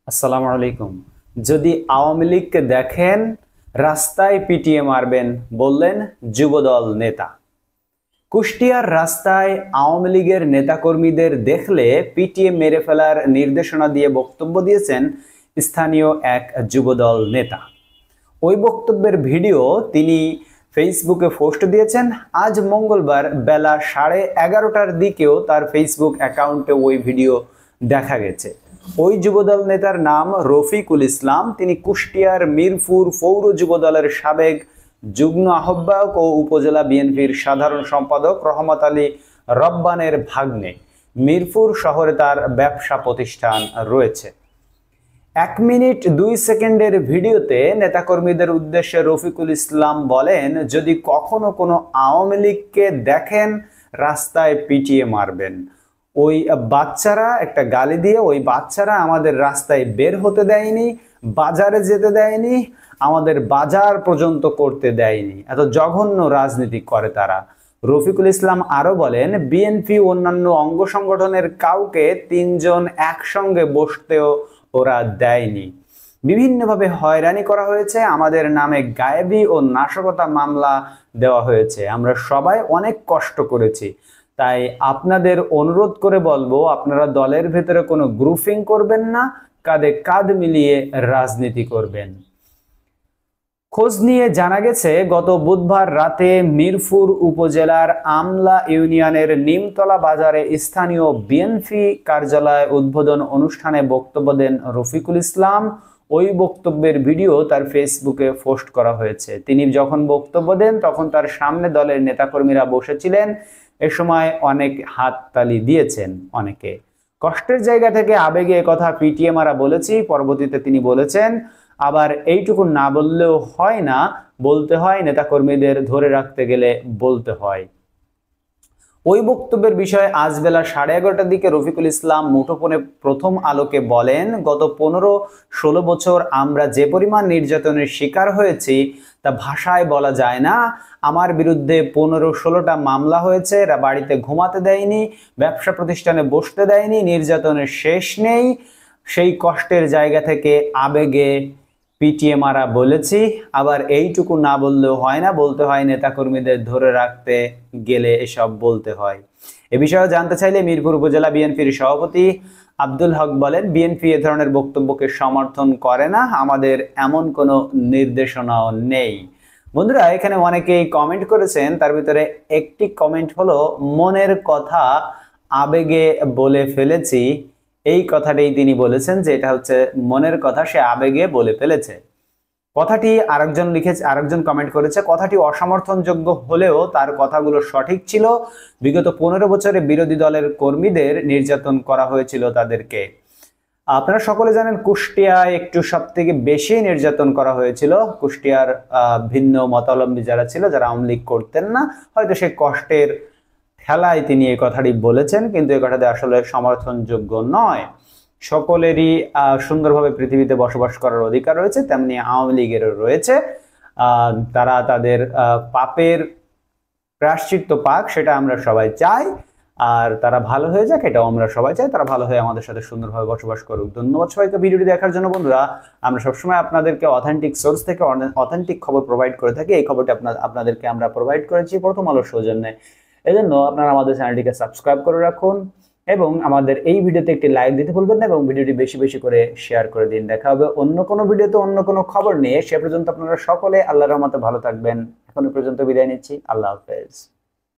আসসালামু আলাইকুম। যদি আওয়ামী লীগকে দেখেন রাস্তায় পিটিয়ে মারবেন বললেন যুবদল নেতা। কুষ্টিয়ার রাস্তায় আওয়ামী লীগের নেতাকর্মীদের দেখলে পিটিয়ে মেরে ফেলার নির্দেশনা দিয়ে বক্তব্য দিয়েছেন স্থানীয় এক যুবদল নেতা। ওই বক্তব্যের ভিডিও তিনি ফেসবুকে পোস্ট দিয়েছেন। আজ মঙ্গলবার বেলা 11:30টার দিকেও তার ফেসবুক অ্যাকাউন্টে ওই ভিডিও দেখা গেছে। ওই যুবদল নেতার নাম রফিকুল ইসলাম। তিনি কুষ্টিয়ার মিরপুর পৌর যুবদলের সাবেক যুগ্ম আহ্বায়ক ও উপজেলা বিএনপির সাধারণ সম্পাদক রহমত আলী রব্বানের ভাগ্নে। মিরপুর শহরে তার ব্যবসা প্রতিষ্ঠান রয়েছে। 1 মিনিট 2 সেকেন্ডের ভিডিওতে নেতাকর্মীদের উদ্দেশ্যে রফিকুল ইসলাম বলেন, যদি কখনো কোনো আওয়ামী লীগকে দেখেন রাস্তায় পিটিয়ে মারবেন। ওই বাচ্চারা একটা গালি দিয়ে ওই বাচ্চারা আমাদের রাস্তায় বের হতে দেয়নি, বাজারে যেতে দেয়নি, আমাদের বাজার পর্যন্ত করতে দেয়নি। এত জঘন্য রাজনীতি করে তারা। রফিকুল ইসলাম আরো বলেন, বিএনপি অন্যান্য অঙ্গ সংগঠনের কাউকে 3 জন একসঙ্গে বসতেও ওরা দেয়নি। বিভিন্নভাবে হয়রানি করা হয়েছে, আমাদের নামে গায়েবী ও নাশকতা মামলা দেওয়া হয়েছে। আমরা সবাই অনেক কষ্ট করেছি। তাই আপনাদের অনুরোধ করে বলবো, আপনারা দলের ভেতরে কোনো গ্রুপিং করবেন না, কাঁধে কাঁধ মিলিয়ে রাজনীতি করবেন। খোঁজ নিয়ে জানা গেছে, গত বুধবার রাতে মিরপুর উপজেলার আমলা ইউনিয়নের নিমতলা বাজারে স্থানীয় বিএনপি কার্যালয় উদ্বোধন অনুষ্ঠানে বক্তব্য দেন রফিকুল ইসলাম। ওই বক্তব্যের ভিডিও তার ফেসবুকে পোস্ট করা হয়েছে। তিনি যখন বক্তব্য দেন তখন তার সামনে দলের নেতাকর্মীরা বসেছিলেন। এ সময় অনেক হাততালি দিয়েছেন অনেকে। কষ্টের জায়গা থেকে আবেগে কথা পিটিয়ে মারা বলেছি। পরবর্তীতে তিনি বলেছেন, আবার এইটুকু না বললেও হয় না, বলতে হয়, নেতাকর্মীদের ধরে রাখতে গেলে বলতে হয়। ওই বক্তব্যের বিষয়ে আজ বেলা 11:30টার দিকে রফিকুল ইসলাম মুঠোফোনে প্রথম আলোকে বলেন, গত 15-16 বছর আমরা যে পরিমাণ নির্যাতনের শিকার হয়েছি তা ভাষায় বলা যায় না। আমার বিরুদ্ধে 15-16টা মামলা হয়েছে। বাড়িতে ঘুমাতে দেয়নি, ব্যবসা প্রতিষ্ঠানে বসতে দেয়নি, নির্যাতনের শেষ নেই। সেই কষ্টের জায়গা থেকে আবেগে পিটিয়ে মারা বলেছি। আবার এইটুকু না বললেও হয় না, বলতে হয়, নেতাকর্মীদের ধরে রাখতে গেলে এসব বলতে হয়। এ বিষয়ে জানতে চাইলে মিরপুর উপজেলা বিএনপির সভাপতি আব্দুল হক বলেন, বিএনপি এ ধরনের বক্তব্যকে সমর্থন করে না, আমাদের এমন কোনো নির্দেশনাও নেই। বন্ধুরা, এখানে অনেকেই কমেন্ট করেছেন, তার ভিতরে একটি কমেন্ট হলো, মনের কথা আবেগে বলে ফেলেছি। এই কথাটাই তিনি বলেছেন যে এটা হচ্ছে মনের কথা, সে আবেগে বলে ফেলেছে। কথাটি আরেকজন কমেন্ট করেছে, কথাটি অসমর্থনযোগ্য হলেও তার কথাগুলো সঠিক ছিল। বিগত 15 বছরে বিরোধী দলের কর্মীদের নির্যাতন করা হয়েছিল তাদেরকে। আপনারা সকলে জানেন, কুষ্টিয়ায় একটু সবথেকে বেশি নির্যাতন করা হয়েছিল। কুষ্টিয়ার ভিন্ন মতাবলম্বী যারা ছিল, যারা আওয়ামী লীগ করতেন না, হয়তো সে কষ্টের খেলায় তিনি এই কথাটি বলেছেন, কিন্তু এই কথাটি আসলে সমর্থনযোগ্য নয়। সকলেরই সুন্দরভাবে পৃথিবীতে বসবাস করার অধিকার রয়েছে, তেমনি আওয়ামী লীগেরও রয়েছে। তারা তাদের পাপের প্রায়শ্চিত্ত পাক, সেটা আমরা সবাই চাই। আর তারা ভালো হয়ে যাক, এটাও আমরা সবাই চাই। তারা ভালো হয়ে আমাদের সাথে সুন্দরভাবে বসবাস করুক। ধন্যবাদ সবাইকে ভিডিওটি দেখার জন্য। বন্ধুরা, আমরা সবসময় আপনাদেরকে অথেন্টিক সোর্স থেকে অথেন্টিক খবর প্রোভাইড করে থাকি। এই খবরটি আপনাদেরকে আমরা প্রোভাইড করেছি প্রথম আলোর সৌজন্যে। এজন্য আপনারা আমাদের চ্যানেলটিকে সাবস্ক্রাইব করে রাখুন এবং আমাদের এই ভিডিওতে একটি লাইক দিতে ভুলবেন না এবং ভিডিওটি বেশি বেশি করে শেয়ার করে দিন। দেখা হবে অন্য কোনো ভিডিওতে অন্য কোনো খবর নিয়ে। সে পর্যন্ত আপনারা সকলে আল্লাহর রহমতে ভালো থাকবেন। এখন পর্যন্ত বিদায় নিচ্ছি। আল্লাহ হাফেজ।